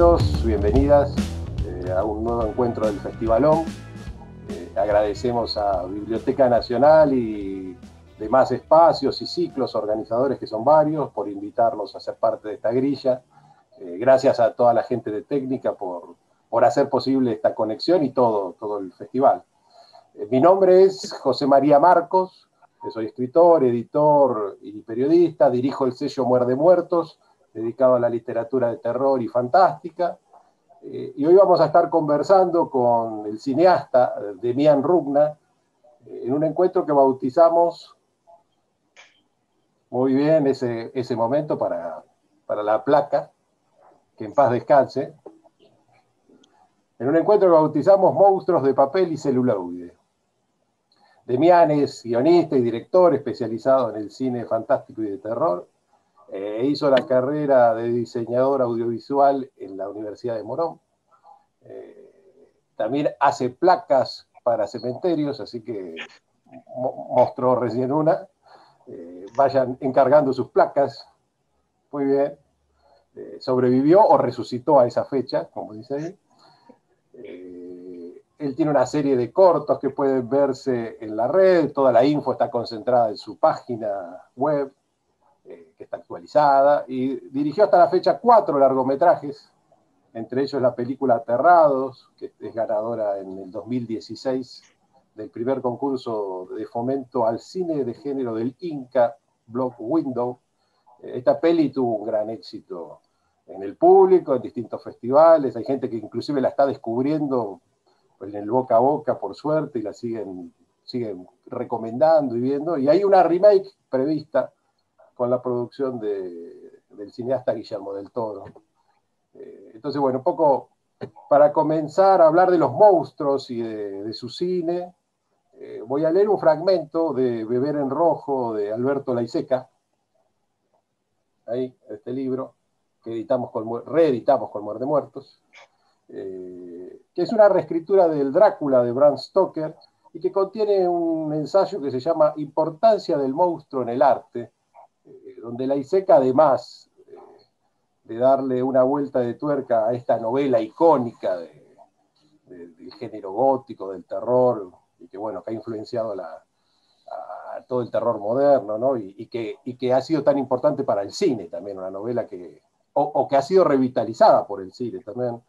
bienvenidos, bienvenidas a un nuevo encuentro del Festivalón. Agradecemos a Biblioteca Nacional y demás espacios y ciclos organizadores, que son varios, por invitarnos a ser parte de esta grilla. Gracias a toda la gente de técnica por hacer posible esta conexión y todo el festival. Mi nombre es José María Marcos, soy escritor, editor y periodista, dirijo el sello Muerde Muertos, dedicado a la literatura de terror y fantástica. Y hoy vamos a estar conversando con el cineasta Demián Rugna en un encuentro que bautizamos muy bien ese momento para la placa, que en paz descanse, en un encuentro que bautizamos Monstruos de papel y celuloide. Demián es guionista y director especializado en el cine fantástico y de terror. Hizo la carrera de diseñador audiovisual en la Universidad de Morón. También hace placas para cementerios, así que mostró recién una. Vayan encargando sus placas. Muy bien. Sobrevivió o resucitó a esa fecha, como dice ahí. Él tiene una serie de cortos que pueden verse en la red. Toda la info está concentrada en su página web, que está actualizada, y dirigió hasta la fecha 4 largometrajes, entre ellos la película Aterrados, que es ganadora en el 2016 del primer concurso de fomento al cine de género del Inca Block Window. Esta peli tuvo un gran éxito en el público, en distintos festivales. Hay gente que inclusive la está descubriendo en el boca a boca, por suerte, y la siguen recomendando y viendo. Y hay una remake prevista con la producción del cineasta Guillermo del Toro. Entonces, bueno, un poco para comenzar a hablar de los monstruos y de su cine, voy a leer un fragmento de Beber en Rojo de Alberto Laiseca, ahí, este libro, que reeditamos con Muerde Muertos, que es una reescritura del Drácula de Bram Stoker y que contiene un ensayo que se llama Importancia del monstruo en el arte, donde Laiseca, además de darle una vuelta de tuerca a esta novela icónica del género gótico, del terror, y que, bueno, que ha influenciado a todo el terror moderno, ¿no? y que ha sido tan importante para el cine también, una novela que ha sido revitalizada por el cine también.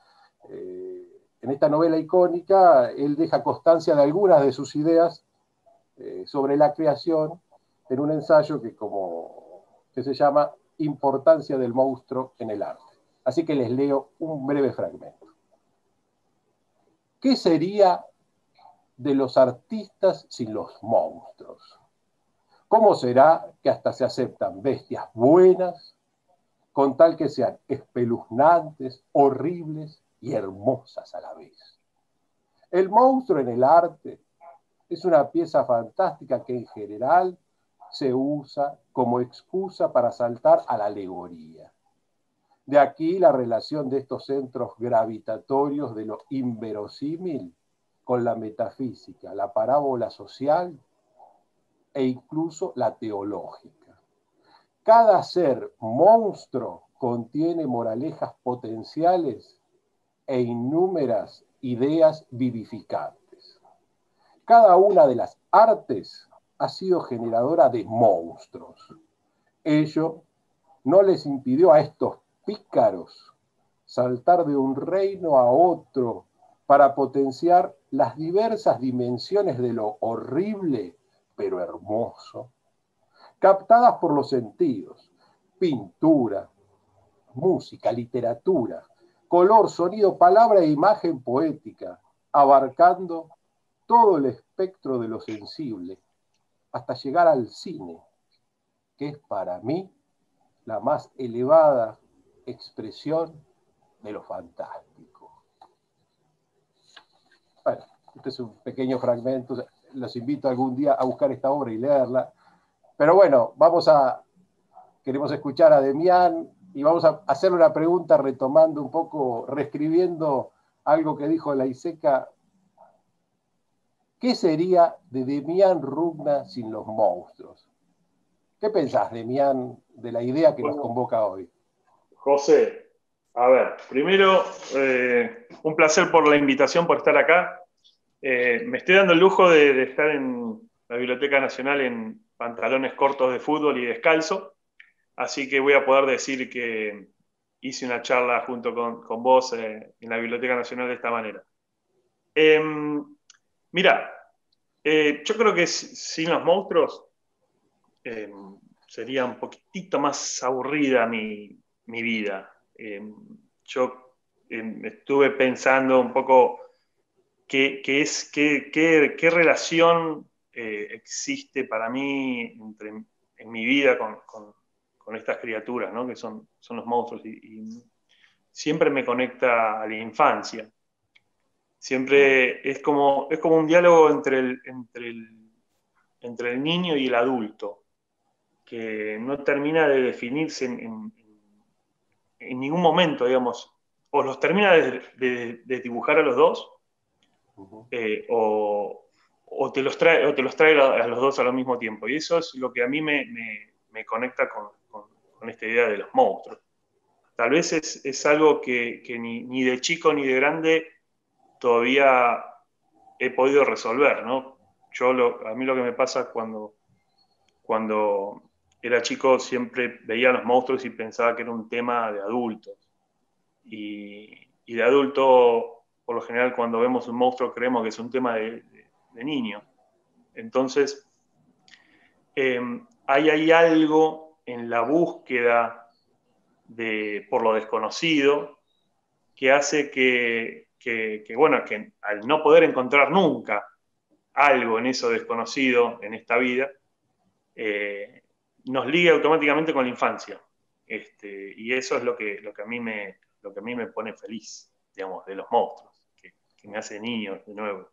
En esta novela icónica, él deja constancia de algunas de sus ideas sobre la creación en un ensayo que se llama Importancia del monstruo en el arte. Así que les leo un breve fragmento. ¿Qué sería de los artistas sin los monstruos? ¿Cómo será que hasta se aceptan bestias buenas con tal que sean espeluznantes, horribles y hermosas a la vez? El monstruo en el arte es una pieza fantástica que en general se usa como excusa para saltar a la alegoría. De aquí la relación de estos centros gravitatorios de lo inverosímil con la metafísica, la parábola social e incluso la teológica. Cada ser monstruo contiene moralejas potenciales e innúmeras ideas vivificantes. Cada una de las artes ha sido generadora de monstruos. Ello no les impidió a estos pícaros saltar de un reino a otro para potenciar las diversas dimensiones de lo horrible pero hermoso, captadas por los sentidos: pintura, música, literatura, color, sonido, palabra e imagen poética, abarcando todo el espectro de lo sensible, hasta llegar al cine, que es para mí la más elevada expresión de lo fantástico. Bueno, este es un pequeño fragmento, los invito algún día a buscar esta obra y leerla, pero bueno, queremos escuchar a Demián y vamos a hacerle una pregunta retomando un poco, reescribiendo algo que dijo Laiseca. ¿Qué sería de Demián Rugna sin los monstruos? ¿Qué pensás, Demián, de la idea que nos convoca hoy? José, A ver, primero, un placer por la invitación, por estar acá. Me estoy dando el lujo de estar en la Biblioteca Nacional en pantalones cortos de fútbol y descalzo, así que voy a poder decir que hice una charla junto con vos en la Biblioteca Nacional de esta manera. Eh, Mira, yo creo que sin los monstruos eh, sería un poquitito más aburrida mi vida. Yo estuve pensando un poco qué relación existe para mí en mi vida con estas criaturas, ¿no? Que son los monstruos, y siempre me conecta a la infancia. Siempre es como un diálogo entre el niño y el adulto, que no termina de definirse en ningún momento, digamos. O los termina de dibujar a los dos, Ujú. o te los trae a los dos al mismo tiempo. Y eso es lo que a mí me conecta con esta idea de los monstruos. Tal vez es algo que ni de chico ni de grande todavía he podido resolver, ¿no? A mí lo que me pasa cuando era chico, siempre veía a los monstruos y pensaba que era un tema de adultos. Y de adulto, por lo general, cuando vemos un monstruo, creemos que es un tema de niño. Entonces, eh, hay algo en la búsqueda por lo desconocido que hace bueno, que al no poder encontrar nunca algo en eso desconocido en esta vida, eh, nos liga automáticamente con la infancia. Y eso es lo que a mí me pone feliz, digamos, de los monstruos, que me hace niño de nuevo.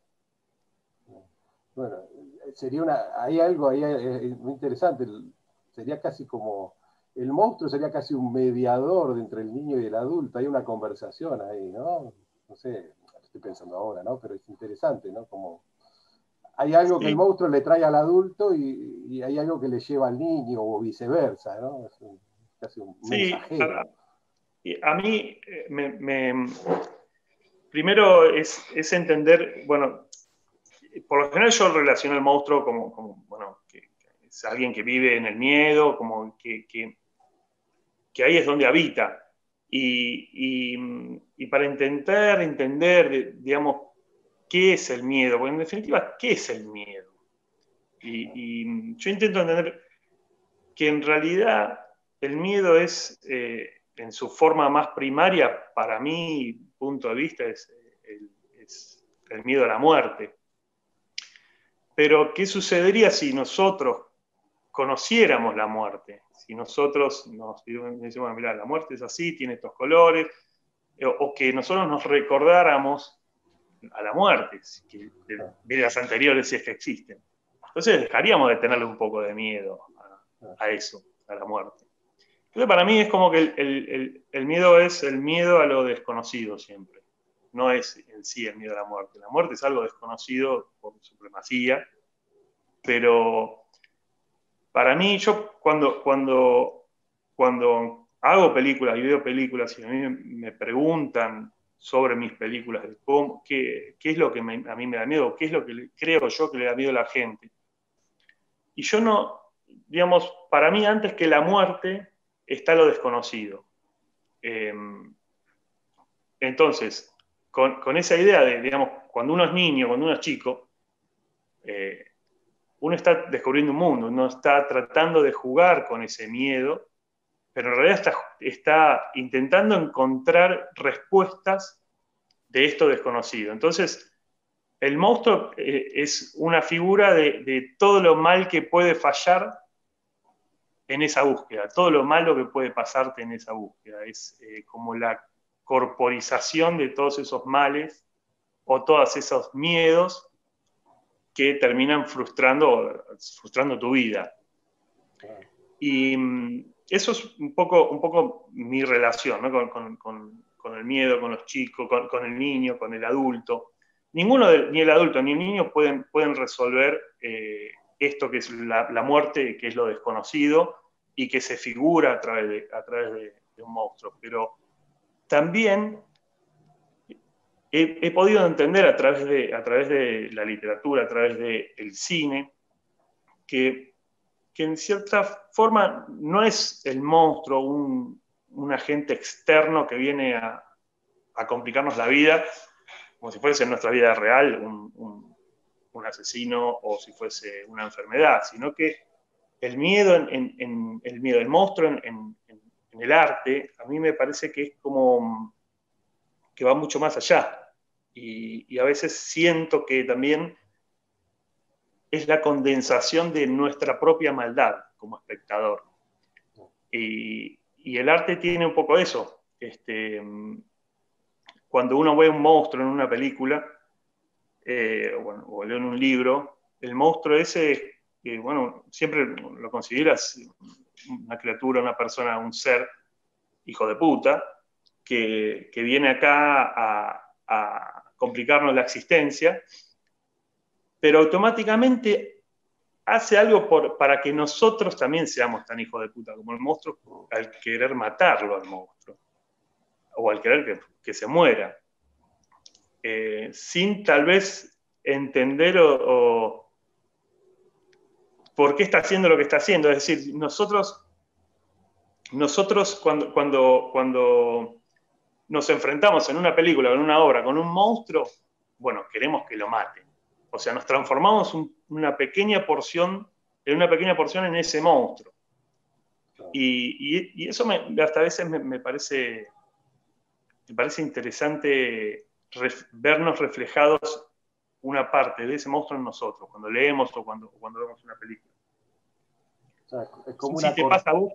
Bueno, hay algo ahí muy interesante. Sería casi como, el monstruo sería casi un mediador entre el niño y el adulto. Hay una conversación ahí, ¿no? No sé, estoy pensando ahora, ¿no? Pero es interesante, ¿no? Como hay algo que el Sí, monstruo le trae al adulto y hay algo que le lleva al niño o viceversa, ¿no? Casi un sí. mensajero. A mí, primero es entender, bueno, por lo general yo relaciono el monstruo como bueno, que es alguien que vive en el miedo, como que ahí es donde habita. Y para intentar entender, digamos, qué es el miedo, porque en definitiva, ¿qué es el miedo? Y yo intento entender que en realidad el miedo en su forma más primaria, para mi punto de vista, es el miedo a la muerte. Pero, ¿qué sucedería si nosotros conociéramos la muerte? Si nosotros nos decimos, bueno, mira, la muerte es así, tiene estos colores, o que nosotros nos recordáramos a la muerte, de vidas anteriores, si es que existen. Entonces dejaríamos de tenerle un poco de miedo a eso, a la muerte. Entonces para mí es como que el miedo es el miedo a lo desconocido siempre. No es en sí el miedo a la muerte. La muerte es algo desconocido por supremacía, pero para mí, yo cuando hago películas y veo películas y a mí me preguntan sobre mis películas, de qué es lo que a mí me da miedo, qué es lo que creo yo que le da miedo a la gente. Y yo no, digamos, para mí antes que la muerte está lo desconocido. Eh, entonces, con esa idea de, digamos, cuando uno es niño, cuando uno es chico, eh, uno está descubriendo un mundo, uno está tratando de jugar con ese miedo, pero en realidad está intentando encontrar respuestas de esto desconocido. Entonces, el monstruo es una figura de todo lo mal que puede fallar en esa búsqueda, todo lo malo que puede pasarte en esa búsqueda. Es como la corporización de todos esos males o todos esos miedos que terminan frustrando tu vida. Y eso es un poco mi relación, ¿no? con el miedo, con los chicos, con el niño, con el adulto. Ni el adulto ni el niño pueden resolver esto que es la muerte, que es lo desconocido y que se figura a través de un monstruo. Pero también he podido entender a través de la literatura, a través del cine, que en cierta forma no es el monstruo un agente externo que viene a complicarnos la vida, como si fuese en nuestra vida real un asesino o si fuese una enfermedad, sino que el miedo, el monstruo en el arte, a mí me parece que es como que va mucho más allá. Y a veces siento que también es la condensación de nuestra propia maldad como espectador. Y el arte tiene un poco eso. Cuando uno ve un monstruo en una película, o lee en un libro, el monstruo ese, bueno, siempre lo consideras una criatura, una persona, un ser, hijo de puta, que viene acá a complicarnos la existencia, pero automáticamente hace algo para que nosotros también seamos tan hijos de puta como el monstruo al querer matarlo al monstruo, o al querer que se muera, sin tal vez entender o por qué está haciendo lo que está haciendo. Es decir, nosotros cuando nos enfrentamos en una película, en una obra, con un monstruo, bueno, queremos que lo maten. O sea, nos transformamos en una pequeña porción en ese monstruo. Y eso hasta a veces me parece interesante vernos reflejados una parte de ese monstruo en nosotros, cuando leemos o cuando vemos una película. Es como si te pasa a vos,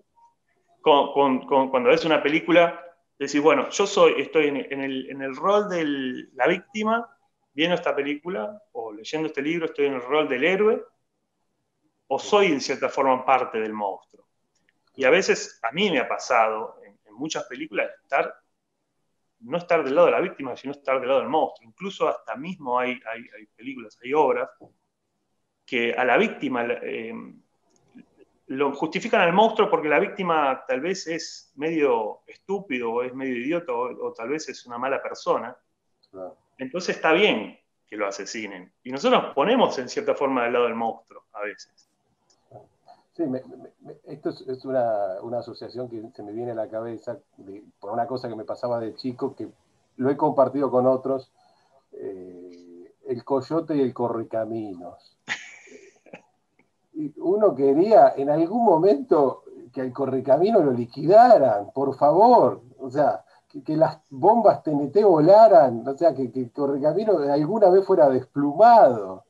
cuando ves una película, decís, bueno, yo estoy en el rol de la víctima, viendo esta película, o leyendo este libro, estoy en el rol del héroe, o soy en cierta forma parte del monstruo. Y a veces, a mí me ha pasado, en muchas películas, no estar del lado de la víctima, sino estar del lado del monstruo. Incluso hasta mismo hay películas, hay obras, que a la víctima lo justifican al monstruo porque la víctima tal vez es medio estúpido o es medio idiota o tal vez es una mala persona. Claro. Entonces está bien que lo asesinen. Y nosotros nos ponemos en cierta forma del lado del monstruo a veces. Sí, esto es una asociación que se me viene a la cabeza por una cosa que me pasaba de chico, que lo he compartido con otros, el coyote y el correcaminos. Y uno quería en algún momento que al correcamino lo liquidaran, por favor. O sea, que las bombas TNT volaran, o sea, que el correcamino alguna vez fuera desplumado.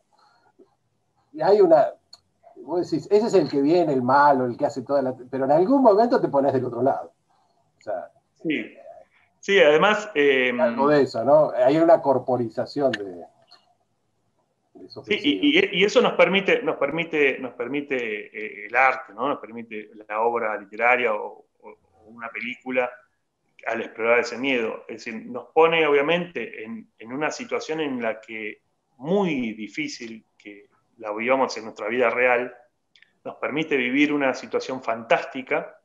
Y hay vos decís, ese es el que viene, el malo, el que hace toda la... Pero en algún momento te pones del otro lado. O sea, sí, además... algo de eso, ¿no? Hay una corporización de esos sí, y eso nos permite el arte, ¿no? Nos permite la obra literaria o una película al explorar ese miedo. Es decir, nos pone obviamente en una situación en la que muy difícil que la vivamos en nuestra vida real, nos permite vivir una situación fantástica,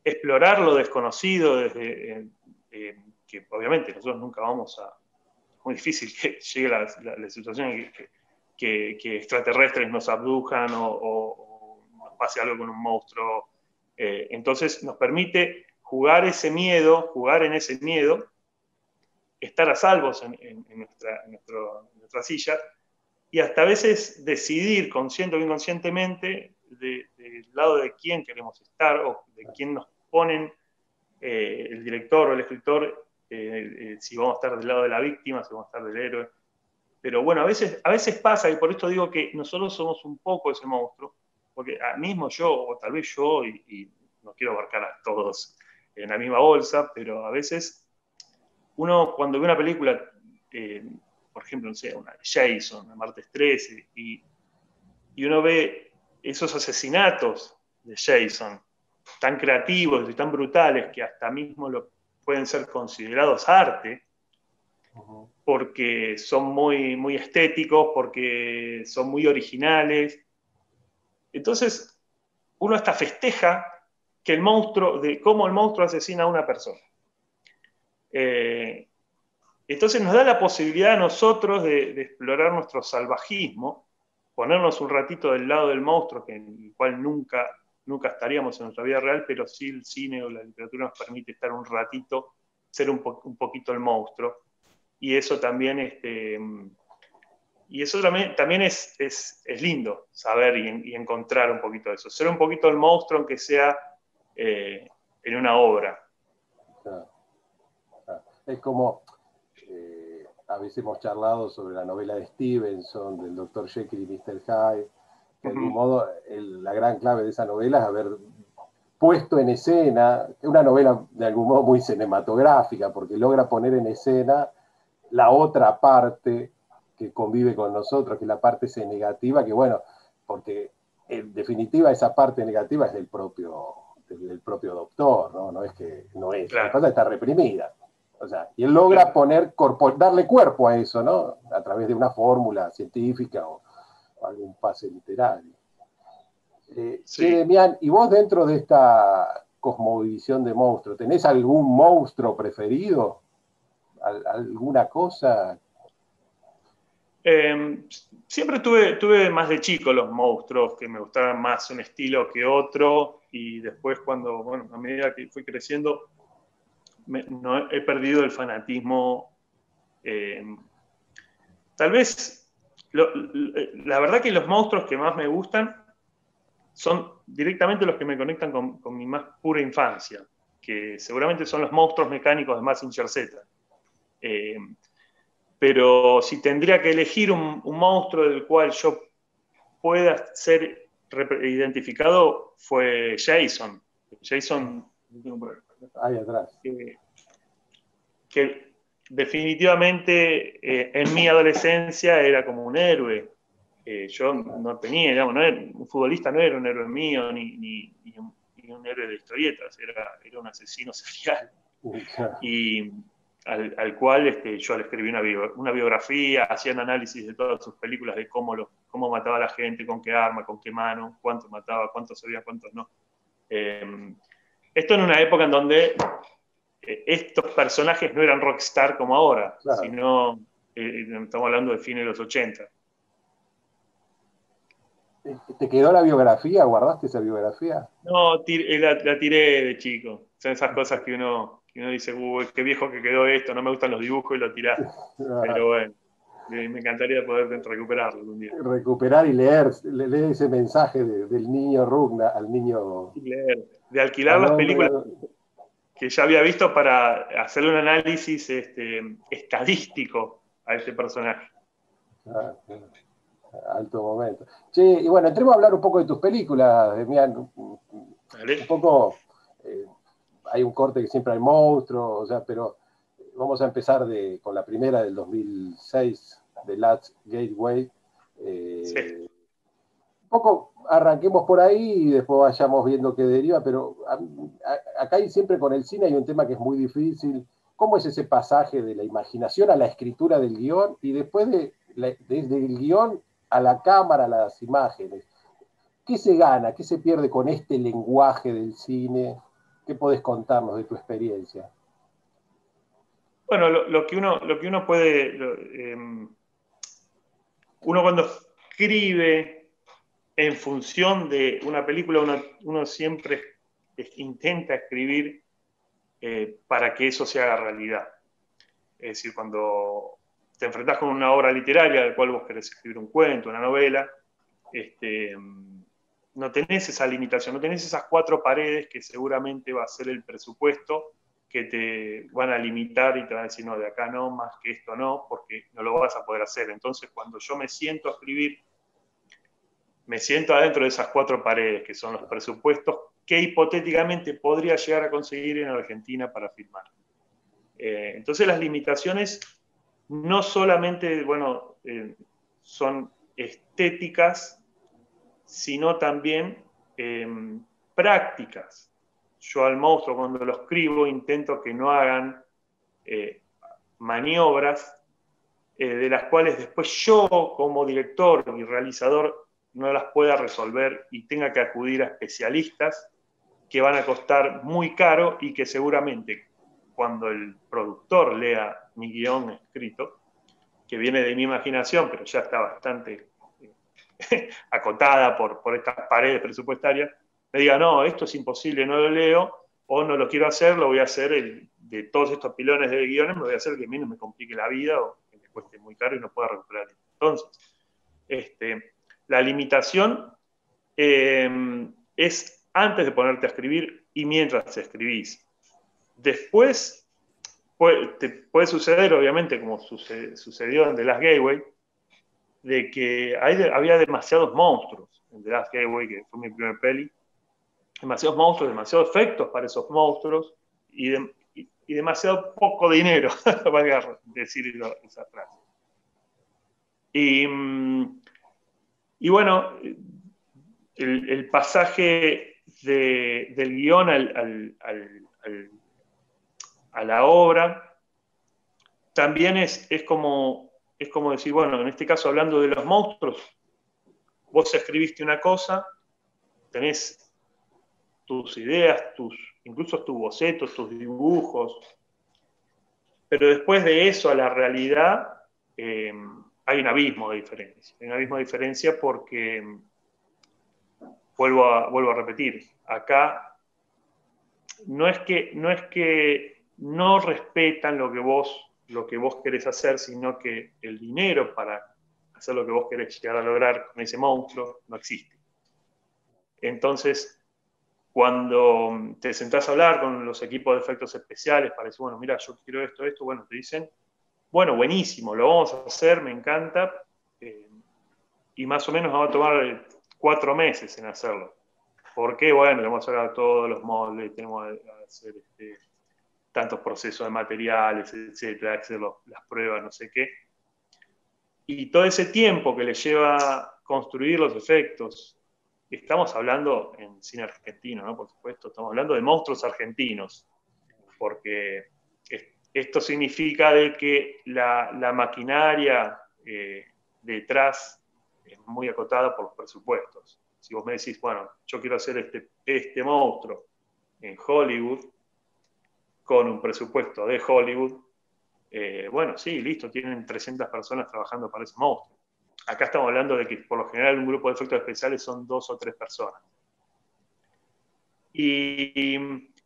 explorar lo desconocido desde que obviamente nosotros nunca vamos a... Muy difícil que llegue la situación en que extraterrestres nos abdujan o nos pase algo con un monstruo. Entonces nos permite jugar en ese miedo, estar a salvos en nuestra silla, y hasta a veces decidir, consciente o inconscientemente, del lado de quién queremos estar o de quién nos ponen el director o el escritor, si vamos a estar del lado de la víctima, si vamos a estar del héroe. Pero bueno, a veces pasa, y por esto digo que nosotros somos un poco ese monstruo, porque mismo yo, o tal vez yo, y no quiero abarcar a todos en la misma bolsa, pero a veces uno cuando ve una película, por ejemplo, no sé, una de Jason, una Martes 13, y uno ve esos asesinatos de Jason tan creativos y tan brutales que hasta mismo pueden ser considerados arte, porque son muy, muy estéticos, porque son muy originales. Entonces, uno hasta festeja que cómo el monstruo asesina a una persona. Entonces nos da la posibilidad a nosotros de explorar nuestro salvajismo, ponernos un ratito del lado del monstruo, que en el cual nunca estaríamos en nuestra vida real, pero sí el cine o la literatura nos permite estar un ratito, ser un poquito el monstruo. Y eso también, también es lindo saber y encontrar un poquito de eso. Ser un poquito el monstruo, aunque sea en una obra. Es como, a veces hemos charlado sobre la novela de Stevenson, del Dr. Jekyll y Mr. Hyde, que de algún modo la gran clave de esa novela es haber puesto en escena, una novela de algún modo muy cinematográfica, porque logra poner en escena la otra parte que convive con nosotros, que es la parte negativa, que bueno, porque en definitiva esa parte negativa es del propio doctor, ¿no? No es que no es, Claro. lo que pasa es que está reprimida. O sea, y él logra darle cuerpo a eso, ¿no? A través de una fórmula científica o algún pase literario. Sí. Che, Demián, ¿y vos dentro de esta cosmovisión de monstruo, tenés algún monstruo preferido? ¿Alguna cosa? Siempre tuve más de chico los monstruos, que me gustaban más un estilo que otro, y después a medida que fui creciendo, no he perdido el fanatismo. Tal vez, la verdad que los monstruos que más me gustan son directamente los que me conectan con mi más pura infancia, que seguramente son los monstruos mecánicos de Mazinger Z. Pero si tendría que elegir un monstruo del cual yo pueda ser identificado, fue Jason. Jason, ahí atrás. Que definitivamente en mi adolescencia era como un héroe. Yo no tenía, digamos, un futbolista no era un héroe mío, ni un héroe de historietas, era un asesino serial. Y al cual yo le escribí una biografía, hacían análisis de todas sus películas, de cómo mataba a la gente, con qué arma, con qué mano, cuántos mataba, cuántos sabía, cuántos no. Esto en una época en donde estos personajes no eran rockstar como ahora, claro, sino estamos hablando de fines de los 80. ¿Te quedó la biografía? ¿Guardaste esa biografía? No, la tiré de chico. Son esas cosas que uno dice, uy, qué viejo que quedó esto, no me gustan los dibujos y lo tirás. Pero bueno, me encantaría poder recuperarlo algún día. Recuperar y leer ese mensaje del niño Rugna al niño... Y leer, de alquilar las películas que ya había visto para hacerle un análisis estadístico a ese personaje. Alto momento. Che, y bueno, entremos a hablar un poco de tus películas, Demián. Un poco, hay un corte que siempre hay monstruos, o sea, pero vamos a empezar con la primera del 2006, The Last Gateway. Sí. Un poco arranquemos por ahí y después vayamos viendo qué deriva, pero acá hay siempre con el cine hay un tema que es muy difícil. ¿Cómo es ese pasaje de la imaginación a la escritura del guión y después desde el guión a la cámara, a las imágenes? ¿Qué se gana? ¿Qué se pierde con este lenguaje del cine? ¿Qué podés contarnos de tu experiencia? Bueno, lo que uno puede... uno cuando escribe en función de una película, uno siempre intenta escribir para que eso se haga realidad. Es decir, cuando te enfrentás con una obra literaria de la cual vos querés escribir un cuento, una novela, no tenés esa limitación, no tenés esas 4 paredes que seguramente va a ser el presupuesto que te van a limitar y te van a decir, no, de acá no, más que esto no, porque no lo vas a poder hacer. Entonces, cuando yo me siento a escribir, me siento adentro de esas 4 paredes, que son los presupuestos que hipotéticamente podría llegar a conseguir en Argentina para filmar. Entonces, las limitaciones no solamente, son estéticas, sino también prácticas. Yo al monstruo cuando lo escribo intento que no hagan maniobras de las cuales después yo como director y realizador no las pueda resolver y tenga que acudir a especialistas que van a costar muy caro y que seguramente cuando el productor lea mi guión escrito, que viene de mi imaginación, pero ya está bastante acotada por estas paredes presupuestarias, me diga, no, esto es imposible, no lo leo, o no lo quiero hacer, lo voy a hacer de todos estos pilones de guiones, me voy a hacer que menos me complique la vida o que me cueste muy caro y no pueda recuperar. Entonces, la limitación es antes de ponerte a escribir y mientras escribís. Después te puede suceder, obviamente, como sucedió en The Last Gateway, de que había demasiados monstruos en The Last Gateway, que fue mi primer peli, demasiados monstruos, demasiados efectos para esos monstruos y demasiado poco dinero, valga decir esa frase. Y bueno, el pasaje del guión a la obra también es como decir, bueno, en este caso hablando de los monstruos, vos escribiste una cosa, tenés tus ideas, incluso tus bocetos, tus dibujos, pero después de eso a la realidad hay un abismo de diferencia. Hay un abismo de diferencia porque, vuelvo a repetir, acá no es que no respetan lo que vos querés hacer, sino que el dinero para hacer lo que vos querés llegar a lograr con ese monstruo no existe. Entonces, cuando te sentás a hablar con los equipos de efectos especiales para decir, bueno, mira, yo quiero esto, bueno, te dicen, bueno, buenísimo, lo vamos a hacer, me encanta, y más o menos va a tomar 4 meses en hacerlo. ¿Por qué? Bueno, le vamos a hacer todos los moldes, tenemos que hacer tantos procesos de materiales, etcétera, hacer las pruebas, no sé qué. Y todo ese tiempo que le lleva construir los efectos, estamos hablando en cine argentino, ¿no? Por supuesto, estamos hablando de monstruos argentinos, porque esto significa de que la maquinaria detrás es muy acotada por los presupuestos. Si vos me decís, bueno, yo quiero hacer este monstruo en Hollywood, con un presupuesto de Hollywood, bueno, sí, listo, tienen 300 personas trabajando para ese monstruo. Acá estamos hablando de que por lo general un grupo de efectos especiales son 2 o 3 personas. Y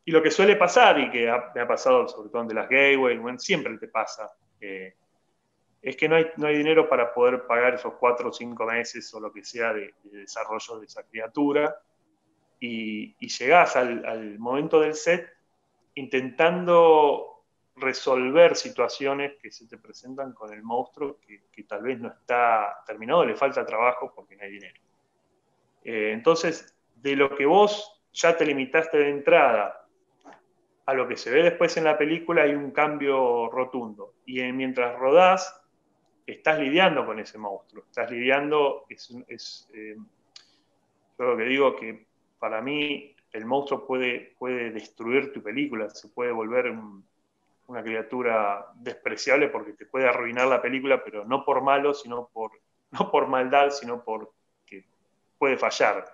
lo que suele pasar, y que me ha pasado sobre todo en The Last Gateway, bueno, siempre te pasa, es que no hay dinero para poder pagar esos 4 o 5 meses o lo que sea de desarrollo de esa criatura, y llegás al momento del set intentando resolver situaciones que se te presentan con el monstruo que tal vez no está terminado, le falta trabajo porque no hay dinero. Entonces, de lo que vos ya te limitaste de entrada a lo que se ve después en la película hay un cambio rotundo. Y mientras rodás, estás lidiando con ese monstruo. Estás lidiando, yo lo que digo que para mí el monstruo puede destruir tu película, se puede volver una criatura despreciable porque te puede arruinar la película, pero no por malo, no por maldad, sino porque puede fallar.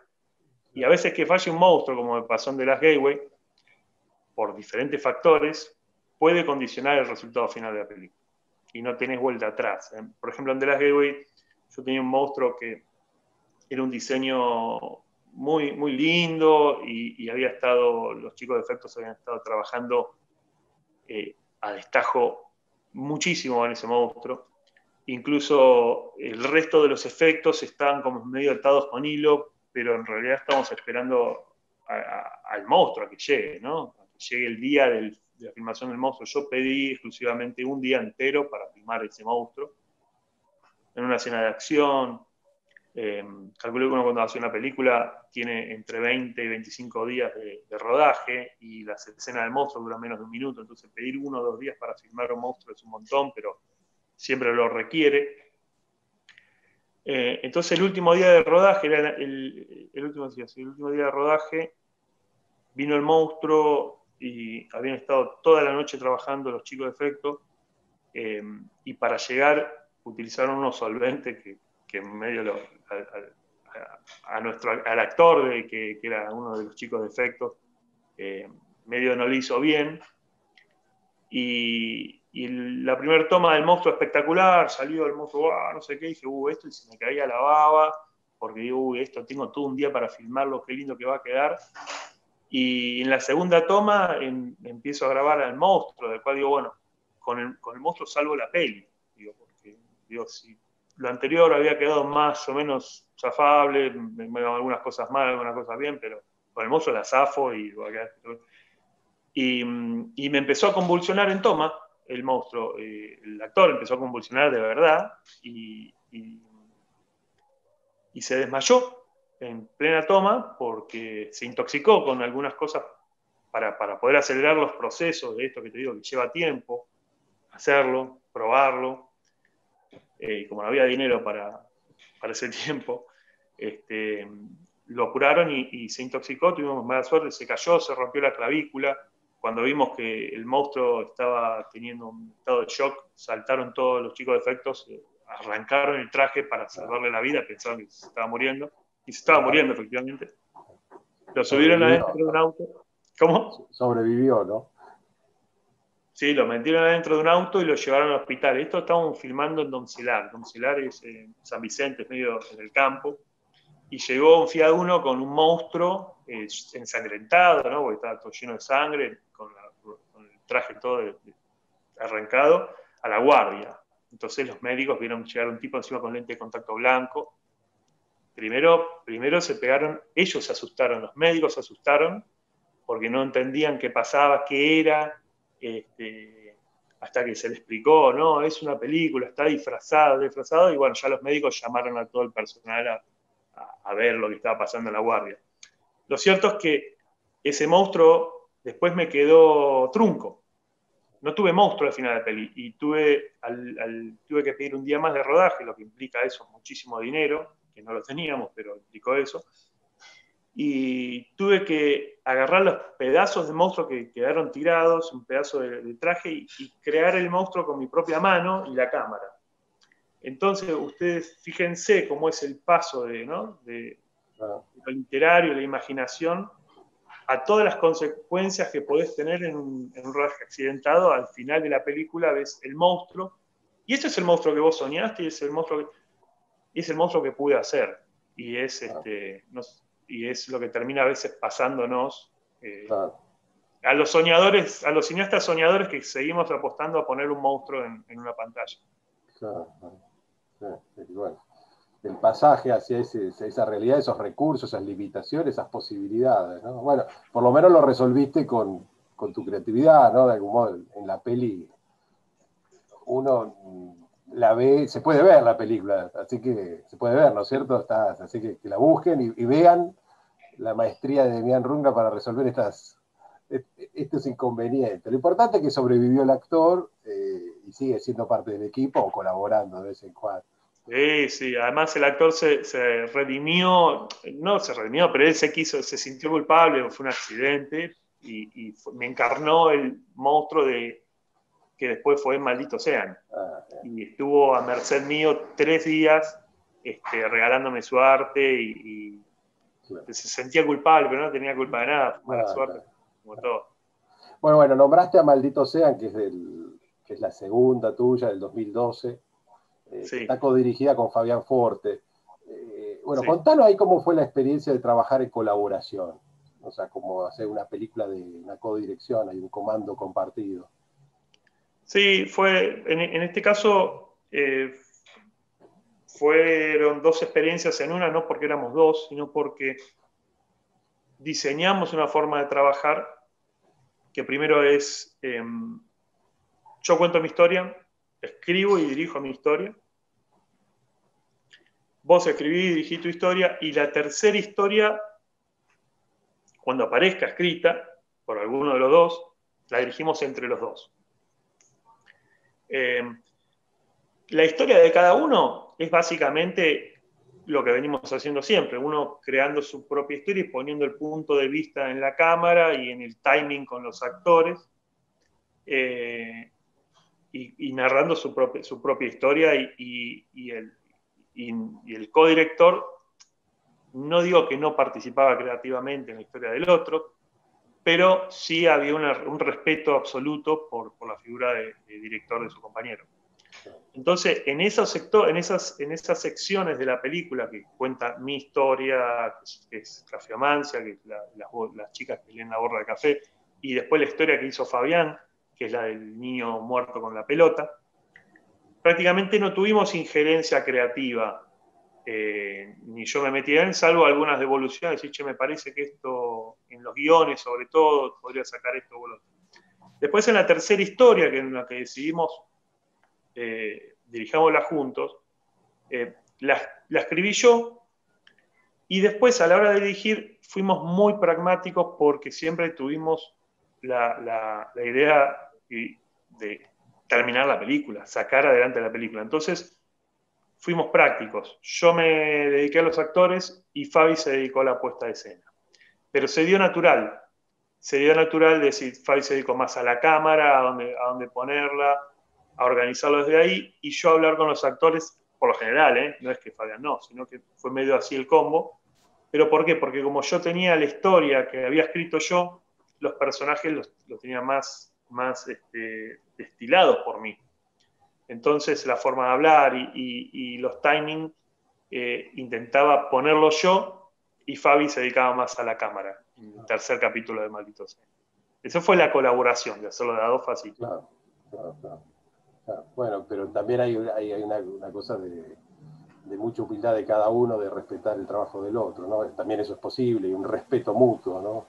Y a veces que falle un monstruo, como me pasó en The Last Gateway, por diferentes factores, puede condicionar el resultado final de la película. Y no tenés vuelta atrás. Por ejemplo, en The Last Gateway yo tenía un monstruo que era un diseño muy, muy lindo y los chicos de efectos habían estado trabajando a destajo muchísimo en ese monstruo. Incluso el resto de los efectos estaban como medio atados con hilo, pero en realidad estamos esperando al monstruo a que llegue, ¿no? A que llegue el día de la filmación del monstruo. Yo pedí exclusivamente un día entero para filmar ese monstruo, en una escena de acción. Calculo que uno cuando hace una película tiene entre 20 y 25 días de rodaje y las escenas del monstruo duran menos de 1 minuto, entonces pedir 1 o 2 días para filmar un monstruo es un montón, pero siempre lo requiere. Entonces el último día de rodaje, era el último día de rodaje, vino el monstruo y habían estado toda la noche trabajando los chicos de efectos y para llegar utilizaron unos solventes que en medio al actor que era uno de los chicos de efectos medio no le hizo bien y la primera toma del monstruo espectacular, salió el monstruo, no sé qué, y dije, esto, y se me caía la baba, porque digo, esto tengo todo un día para filmarlo, qué lindo que va a quedar. Y en la segunda toma empiezo a grabar al monstruo, del cual digo, bueno, con el monstruo salvo la peli, digo, porque digo, si lo anterior había quedado más o menos zafable, algunas cosas mal, algunas cosas bien, pero con el monstruo la zafo y me empezó a convulsionar en toma el monstruo, el actor empezó a convulsionar de verdad y se desmayó en plena toma porque se intoxicó con algunas cosas para poder acelerar los procesos de esto que te digo, que lleva tiempo hacerlo, probarlo, y como no había dinero para ese tiempo, lo apuraron y se intoxicó, tuvimos mala suerte, se cayó, se rompió la clavícula. Cuando vimos que el monstruo estaba teniendo un estado de shock, saltaron todos los chicos de efectos, arrancaron el traje para salvarle la vida, pensaban que se estaba muriendo, y se estaba muriendo efectivamente. Lo subieron adentro de un auto. ¿Cómo? Sobrevivió, ¿no? Sí, lo metieron adentro de un auto y lo llevaron al hospital. Esto estábamos filmando en Domcelar. Domcelar es San Vicente, es medio en el campo. Y llegó un Fiat Uno con un monstruo ensangrentado, ¿no? Porque estaba todo lleno de sangre, con el traje todo arrancado, a la guardia. Entonces los médicos vieron llegar un tipo encima con lente de contacto blanco. Primero se pegaron, ellos se asustaron, los médicos se asustaron, porque no entendían qué pasaba, qué era, hasta que se le explicó, no, es una película, está disfrazado, y bueno, ya los médicos llamaron a todo el personal a ver lo que estaba pasando en la guardia. Lo cierto es que ese monstruo después me quedó trunco. No tuve monstruo al final de la peli, y tuve que pedir un día más de rodaje, lo que implica eso, muchísimo dinero, que no lo teníamos, pero implicó eso. Y tuve que agarrar los pedazos de monstruo que quedaron tirados, un pedazo de traje, y crear el monstruo con mi propia mano y la cámara. Entonces, ustedes fíjense cómo es el paso de lo literario, la imaginación, a todas las consecuencias que podés tener en un rodaje accidentado. Al final de la película ves el monstruo, y ese es el monstruo que vos soñaste, y es el monstruo que pude hacer. Y es y es lo que termina a veces pasándonos a los soñadores, a los cineastas soñadores que seguimos apostando a poner un monstruo en una pantalla. Claro. Bueno, el pasaje hacia esa realidad, esos recursos, esas limitaciones, esas posibilidades, ¿no? Bueno, por lo menos lo resolviste con tu creatividad, ¿no? De algún modo, en la peli uno la ve, se puede ver la película, así que se puede ver, ¿no es cierto? Así que la busquen y vean la maestría de Demián Runga para resolver estos inconvenientes. Lo importante es que sobrevivió el actor y sigue siendo parte del equipo o colaborando de vez en cuando. Sí, sí, además el actor se redimió, no se redimió, pero él se sintió culpable, fue un accidente, y me encarnó el monstruo que después fue Maldito Sean. Y estuvo a merced mío 3 días regalándome su arte, y claro, se sentía culpable, pero no tenía culpa de nada, mala suerte, como todo. Bueno, nombraste a Maldito Sean, que es la segunda tuya, del 2012. Sí. Está codirigida con Fabián Forte. Bueno, sí, contanos ahí cómo fue la experiencia de trabajar en colaboración. O sea, como hacer una película de una codirección, hay un comando compartido. Sí, en este caso fueron 2 experiencias en una, no porque éramos 2, sino porque diseñamos una forma de trabajar que primero es, yo cuento mi historia, escribo y dirijo mi historia, vos escribís y dirigís tu historia, y la tercera historia, cuando aparezca escrita por alguno de los dos, la dirigimos entre los dos. La historia de cada uno es básicamente lo que venimos haciendo siempre, uno creando su propia historia y poniendo el punto de vista en la cámara y en el timing con los actores, y narrando su propia historia, y el codirector, no digo que no participaba creativamente en la historia del otro, pero sí había un respeto absoluto por la figura de director de su compañero. Entonces, en esos en esas secciones de la película que cuenta mi historia, que es Cafeomancia, que es las chicas que leen la borra de café, y después la historia que hizo Fabián, que es la del niño muerto con la pelota, prácticamente no tuvimos injerencia creativa, ni yo me metí en, salvo algunas devoluciones, y che, me parece que esto, en los guiones sobre todo, podría sacar esto o lo otro. Después en la tercera historia, que en la que decidimos dirijámosla juntos, la escribí yo, y después a la hora de dirigir fuimos muy pragmáticos porque siempre tuvimos la idea de terminar la película, sacar adelante la película. Entonces fuimos prácticos. Yo me dediqué a los actores y Fabi se dedicó a la puesta de escena. Pero se dio natural. Se dio natural decir, Fabi se dedicó más a la cámara, a dónde ponerla, a organizarlo desde ahí, y yo a hablar con los actores, por lo general, no es que Fabián no, sino que fue medio así el combo. ¿Pero por qué? Porque como yo tenía la historia que había escrito yo, los personajes los tenía más destilados por mí. Entonces la forma de hablar y los timings intentaba ponerlo yo, y Fabi se dedicaba más a la cámara, en el tercer capítulo de Maldito Sea. Esa fue la colaboración, de hacerlo de a dos fácil. Claro, claro, claro. Bueno, pero también hay una cosa de mucha humildad de cada uno, de respetar el trabajo del otro, ¿no? También eso es posible, y un respeto mutuo, ¿no?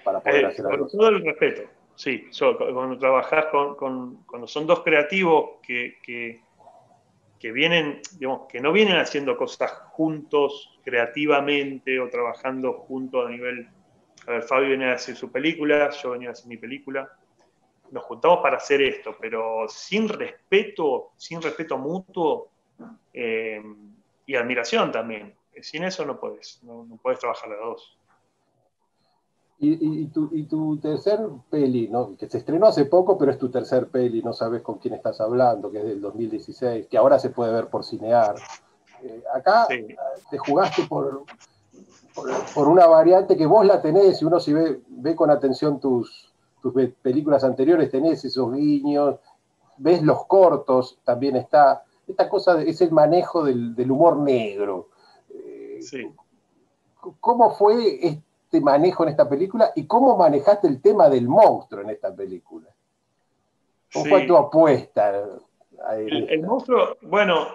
Para poder hacer Sobre algo. todo el respeto, sí. Cuando trabajás cuando son dos creativos que vienen, digamos, que no vienen haciendo cosas juntos creativamente o trabajando juntos a nivel... A ver, Fabi venía a hacer su película, yo venía a hacer mi película. Nos juntamos para hacer esto, pero sin respeto mutuo y admiración también. Sin eso no puedes trabajar las dos. Y tu tercer peli, ¿no? Que se estrenó hace poco, pero es tu tercer peli, no sabes con quién estás hablando, que es del 2016, que ahora se puede ver por Cinear. Acá Sí. te jugaste por una variante que vos la tenés, y uno si ve con atención tus películas anteriores, tenés esos guiños, ves los cortos, también está. Esta cosa es el manejo del humor negro. Sí. ¿Cómo fue este manejo en esta película y cómo manejaste el tema del monstruo en esta película? ¿Cómo fue tu Sí. apuesta El monstruo, bueno,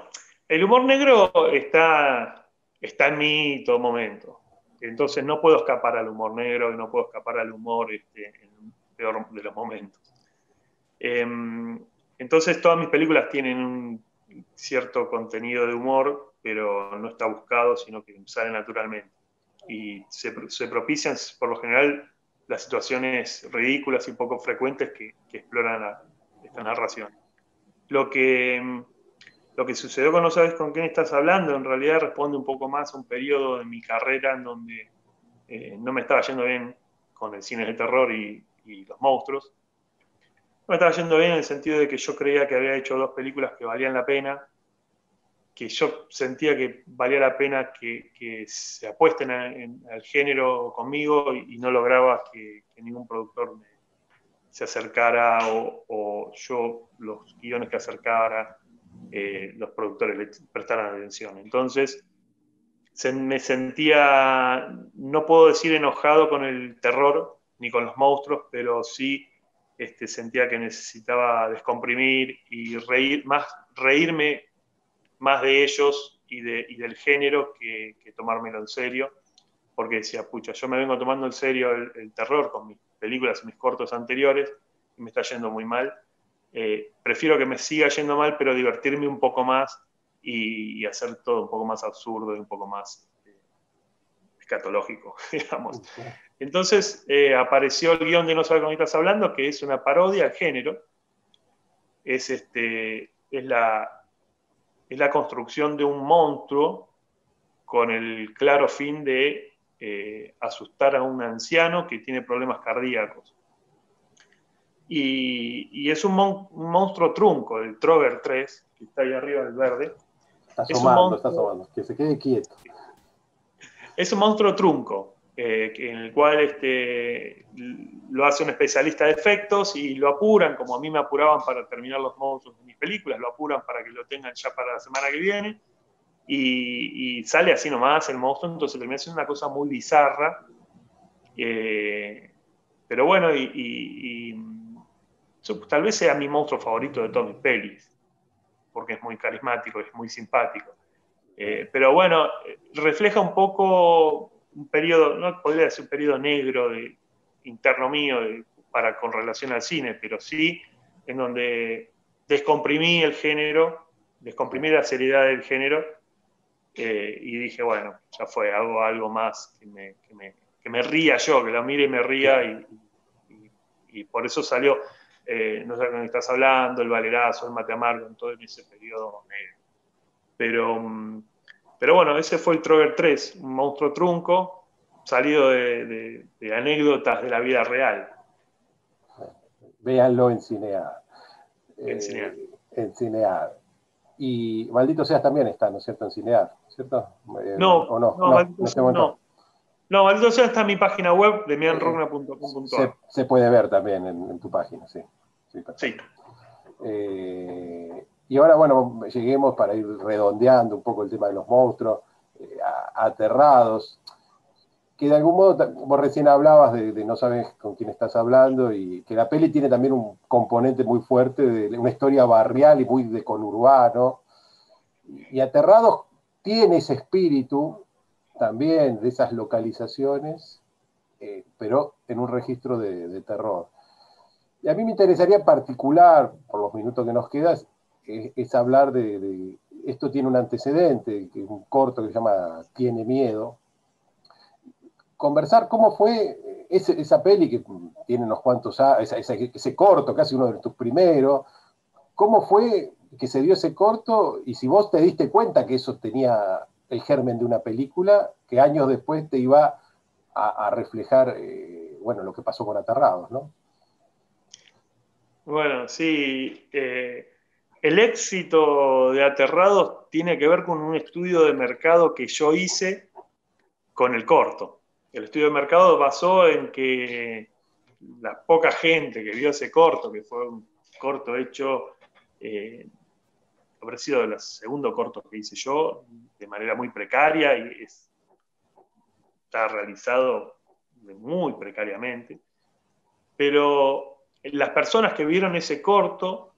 el humor negro está en mí en todo momento. Entonces no puedo escapar al humor negro y no puedo escapar al humor en el peor de los momentos. Entonces todas mis películas tienen un cierto contenido de humor, pero no está buscado, sino que sale naturalmente. Y se propician, por lo general, las situaciones ridículas y poco frecuentes que exploran esta narración. Lo que sucedió con No sabes con quién estás hablando, en realidad responde un poco más a un periodo de mi carrera en donde no me estaba yendo bien con el cine de terror y los monstruos. No me estaba yendo bien en el sentido de que yo creía que había hecho dos películas que valían la pena, que yo sentía que valía la pena que se apuesten al género conmigo, y no lograba que ningún productor se acercara o yo los guiones que acercara, los productores le prestaran atención. Entonces me sentía, no puedo decir enojado con el terror ni con los monstruos, pero sí sentía que necesitaba descomprimir y reírme más de ellos y del género que tomármelo en serio, porque decía, pucha, yo me vengo tomando en serio el terror con mis películas y mis cortos anteriores y me está yendo muy mal. Prefiero que me siga yendo mal, pero divertirme un poco más y hacer todo un poco más absurdo y un poco más escatológico, digamos. Entonces apareció el guión de No sabes con quién estás hablando, que es una parodia al género. Es la construcción de un monstruo con el claro fin de asustar a un anciano que tiene problemas cardíacos. Y es un monstruo trunco, el Trover 3, que está ahí arriba del verde. Está asomando, que se quede quieto. Es un monstruo trunco. en el cual lo hace un especialista de efectos y lo apuran, como a mí me apuraban para terminar los monstruos de mis películas, lo apuran para que lo tengan ya para la semana que viene, y sale así nomás el monstruo, entonces termina siendo una cosa muy bizarra, pero bueno, tal vez sea mi monstruo favorito de todas mis pelis, porque es muy carismático, es muy simpático. Pero bueno, refleja un poco un periodo, no podría decir un periodo negro interno mío con relación al cine, pero sí en donde descomprimí el género, descomprimí la seriedad del género, y dije, bueno, ya fue, hago algo más que me ría yo, que lo mire y me ría, y por eso salió No sé con qué estás hablando, El Valerazo, El Mate Amargo, en todo ese periodo negro. Pero bueno, ese fue el Trover 3, un monstruo trunco, salido de anécdotas de la vida real. Véanlo en Cinear. En Cinear. En Cinear. Y Maldito Seas también está, ¿no es cierto?, en Cinear, ¿cierto? No, ¿O no? no, Maldito en este Seas momento no. No, Maldito Seas está en mi página web, demianrogna.com.ar. se puede ver también en tu página, sí. Sí. Y ahora, bueno, lleguemos para ir redondeando un poco el tema de los monstruos, aterrados, que de algún modo, vos recién hablabas de no sabes con quién estás hablando, y que la peli tiene también un componente muy fuerte de una historia barrial y muy de conurbano, y Aterrados tiene ese espíritu también de esas localizaciones, pero en un registro de terror. Y a mí me interesaría en particular, por los minutos que nos quedan, es hablar de esto tiene un antecedente, que es un corto que se llama Tiene Miedo. Conversar cómo fue esa peli que tiene unos cuantos años, ese corto, casi uno de tus primeros, cómo fue que se dio ese corto, y si vos te diste cuenta que eso tenía el germen de una película que años después te iba a reflejar, bueno, lo que pasó con Aterrados, ¿no? Bueno, sí. El éxito de Aterrados tiene que ver con un estudio de mercado que yo hice con el corto. El estudio de mercado basó en que la poca gente que vio ese corto, que fue un corto hecho, habrá sido el segundo corto que hice yo, de manera muy precaria, y está realizado muy precariamente, pero las personas que vieron ese corto,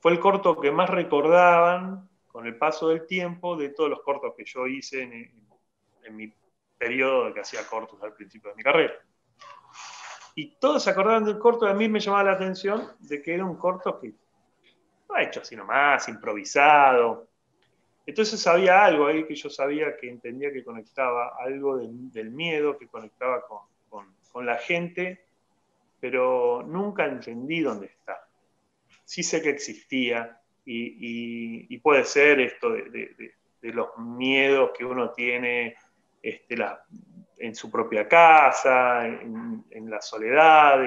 fue el corto que más recordaban con el paso del tiempo de todos los cortos que yo hice en mi periodo de que hacía cortos al principio de mi carrera. Y todos se acordaban del corto, y a mí me llamaba la atención de que era un corto que no ha hecho así nomás, improvisado. Entonces había algo ahí que yo sabía, que entendía que conectaba algo del miedo, que conectaba con la gente, pero nunca entendí dónde está. Sí sé que existía, y puede ser esto de los miedos que uno tiene en su propia casa, en la soledad,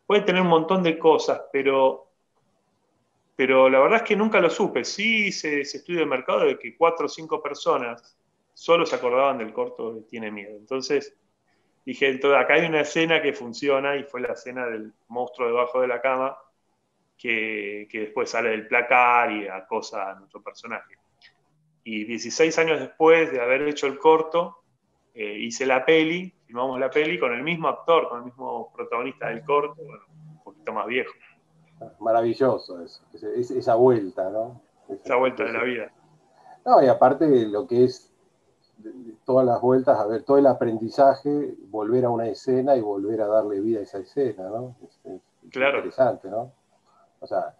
puede tener un montón de cosas, pero la verdad es que nunca lo supe. Sí hice ese estudio de mercado de que 4 o 5 personas solo se acordaban del corto de Tiene Miedo. Entonces dije, entonces, acá hay una escena que funciona, y fue la escena del monstruo debajo de la cama, que después sale del placar y acosa a nuestro personaje. Y 16 años después de haber hecho el corto, hice la peli, filmamos la peli con el mismo actor, con el mismo protagonista del corto, bueno, un poquito más viejo. Maravilloso eso, esa vuelta, ¿no? Esa vuelta de la vida. No, y aparte de lo que es todas las vueltas, a ver, todo el aprendizaje, volver a una escena y volver a darle vida a esa escena, ¿no? Es claro. Interesante, ¿no? O sea,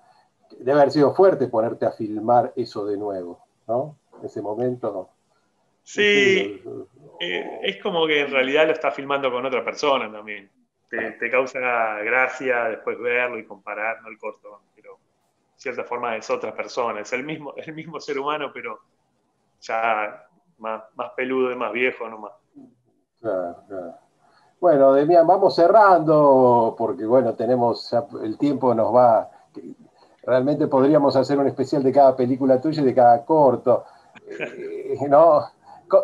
debe haber sido fuerte ponerte a filmar eso de nuevo, ¿no? Ese momento, ¿no? Sí, es como que en realidad lo estás filmando con otra persona también. Te causa gracia después verlo y comparar, ¿no? El corto, pero de cierta forma es otra persona, es el mismo ser humano, pero ya más peludo y más viejo nomás. Claro, claro. Bueno, Demián, vamos cerrando, porque bueno, tenemos, ya el tiempo nos va, realmente podríamos hacer un especial de cada película tuya y de cada corto, ¿no?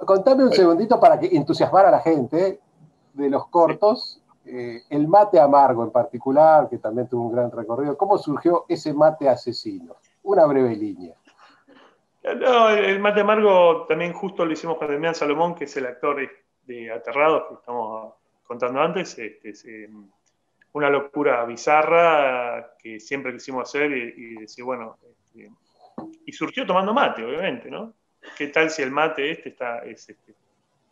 Contame un segundito para que entusiasmar a la gente de los cortos, el mate amargo en particular, que también tuvo un gran recorrido. ¿Cómo surgió ese mate asesino? Una breve línea. No, el mate amargo también justo lo hicimos con Demián Salomón, que es el actor de Aterrados que estamos contando antes. Es una locura bizarra que siempre quisimos hacer y decir, bueno, y surgió tomando mate, obviamente, ¿no? ¿Qué tal si el mate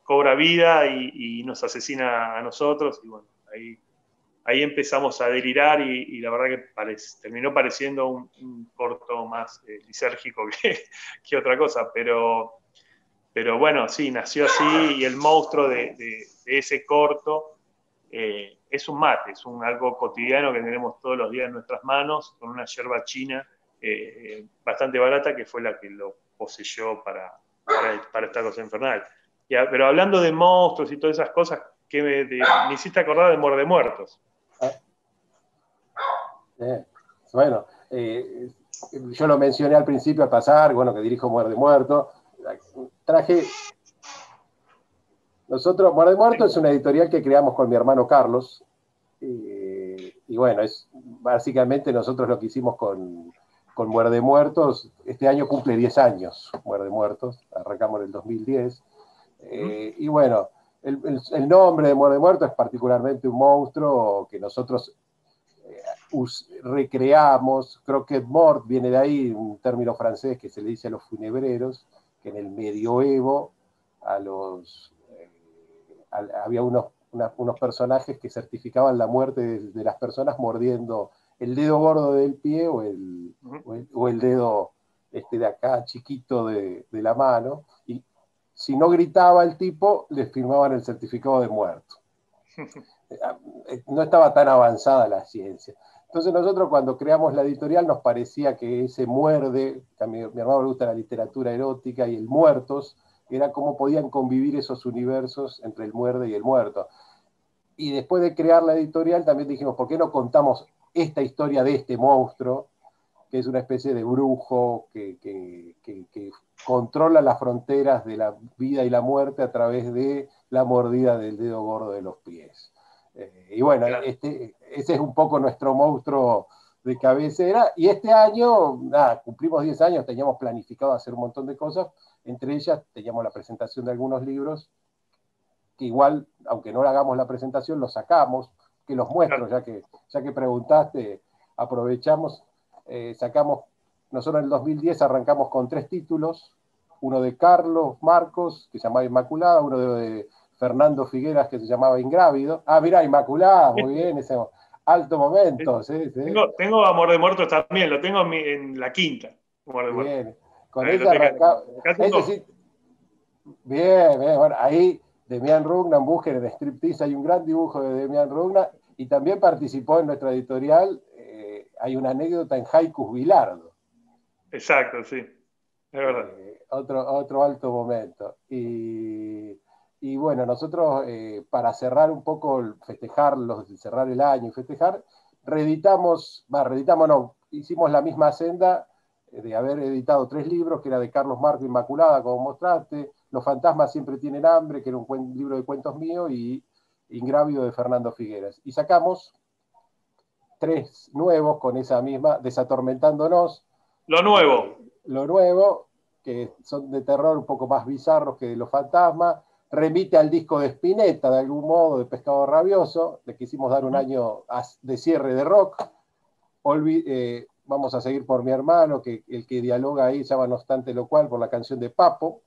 cobra vida y nos asesina a nosotros? Y bueno, ahí empezamos a delirar y la verdad que terminó pareciendo un corto más lisérgico que otra cosa, pero bueno, sí, nació así y el monstruo de ese corto es un mate, es algo cotidiano que tenemos todos los días en nuestras manos con una yerba china bastante barata que fue la que lo poseyó para esta cosa infernal. Pero hablando de monstruos y todas esas cosas, que me hiciste acordar de Muerde Muertos. Bueno, yo lo mencioné al principio al pasar, bueno, que dirijo Muerde Muerto. Traje... Muerde Muerto es una editorial que creamos con mi hermano Carlos. Y bueno, básicamente nosotros lo que hicimos con Muerde Muertos. Este año cumple 10 años Muerde Muertos, arrancamos en el 2010. Y bueno, el nombre de Muerde Muertos es particularmente un monstruo que nosotros recreamos. Croquet mort viene de ahí, un término francés que se le dice a los funebreros, que en el medioevo había unos personajes que certificaban la muerte de las personas mordiendo el dedo gordo del pie o el dedo de acá chiquito de la mano, y si no gritaba el tipo, les firmaban el certificado de muerto. No estaba tan avanzada la ciencia. Entonces nosotros cuando creamos la editorial nos parecía que ese muerde, que a mi hermano le gusta la literatura erótica, y el muertos, era cómo podían convivir esos universos entre el muerde y el muerto. Y después de crear la editorial también dijimos, ¿por qué no contamos esta historia de este monstruo, que es una especie de brujo que controla las fronteras de la vida y la muerte a través de la mordida del dedo gordo de los pies? Y bueno, claro, ese es un poco nuestro monstruo de cabecera. Y este año, nada, cumplimos 10 años, teníamos planificado hacer un montón de cosas. Entre ellas teníamos la presentación de algunos libros, que igual, aunque no hagamos la presentación, los sacamos, que los muestro, ya que preguntaste, aprovechamos, sacamos, nosotros en el 2010 arrancamos con 3 títulos, uno de Carlos Marcos, que se llamaba Inmaculada, uno de Fernando Figueras, que se llamaba Ingrávido. Ah, mirá, Inmaculada, muy bien, ese alto momento. Sí, sí. Tengo Amor de Muertos también, lo tengo en la quinta. Bien, con ella arrancamos. Sí, bien, bueno, ahí Demián Rugna, Mujer de Striptease, hay un gran dibujo de Demián Rugna, y también participó en nuestra editorial. Hay una anécdota en Haikus Bilardo. Exacto, sí, es verdad. Otro alto momento. Y bueno, nosotros, para cerrar un poco, cerrar el año y festejar, hicimos la misma senda de haber editado 3 libros, que era de Carlos Marco, Inmaculada, como mostraste, Los fantasmas siempre tienen hambre, que era un libro de cuentos mío, y Ingrávido de Fernando Figueras. Y sacamos 3 nuevos con esa misma, Desatormentándonos. Lo nuevo, que son de terror un poco más bizarros que de Los fantasmas. Remite al disco de Spinetta, de algún modo, de Pescado Rabioso. Le quisimos dar un año de cierre de rock. Vamos a seguir por Mi hermano, que el que dialoga ahí se llama No obstante lo cual, por la canción de Papo,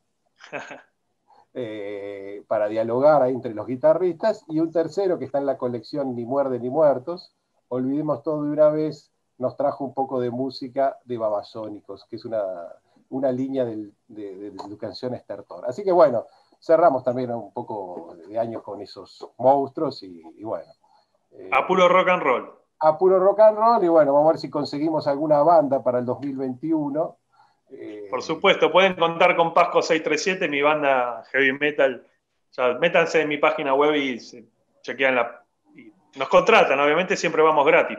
para dialogar ahí entre los guitarristas. Y un tercero que está en la colección Ni muerde ni muertos, Olvidemos todo de una vez, nos trajo un poco de música de Babasónicos, que es una línea de canciones Tertor. Así que bueno, cerramos también un poco de años con esos monstruos y bueno. A puro rock and roll. A puro rock and roll, y bueno, vamos a ver si conseguimos alguna banda para el 2021. Por supuesto, pueden contar con Pasco 637, mi banda heavy metal. O sea, métanse en mi página web y chequean y nos contratan, obviamente siempre vamos gratis.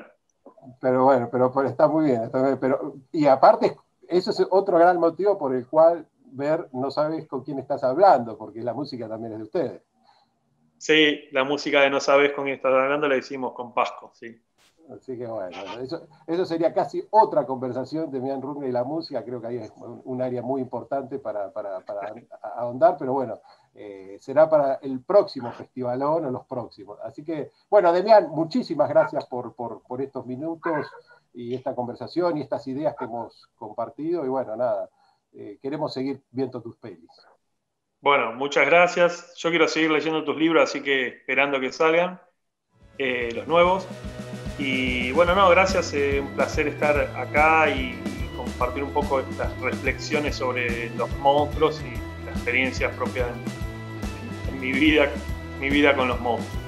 Pero bueno, pero está muy bien. Y aparte, eso es otro gran motivo por el cual ver No sabes con quién estás hablando, porque la música también es de ustedes. Sí, la música de No sabes con quién estás hablando la hicimos con Pasco, sí. Así que bueno, eso sería casi otra conversación de Mian Runge y la música. Creo que ahí es un área muy importante para ahondar, pero bueno, será para el próximo festivalón o los próximos. Así que, bueno, Demián, muchísimas gracias por estos minutos y esta conversación y estas ideas que hemos compartido. Y bueno, nada, queremos seguir viendo tus pelis. Bueno, muchas gracias. Yo quiero seguir leyendo tus libros, así que esperando que salgan los nuevos. Y bueno, no, gracias, un placer estar acá y compartir un poco estas reflexiones sobre los monstruos y las experiencias propias en mi vida con los monstruos.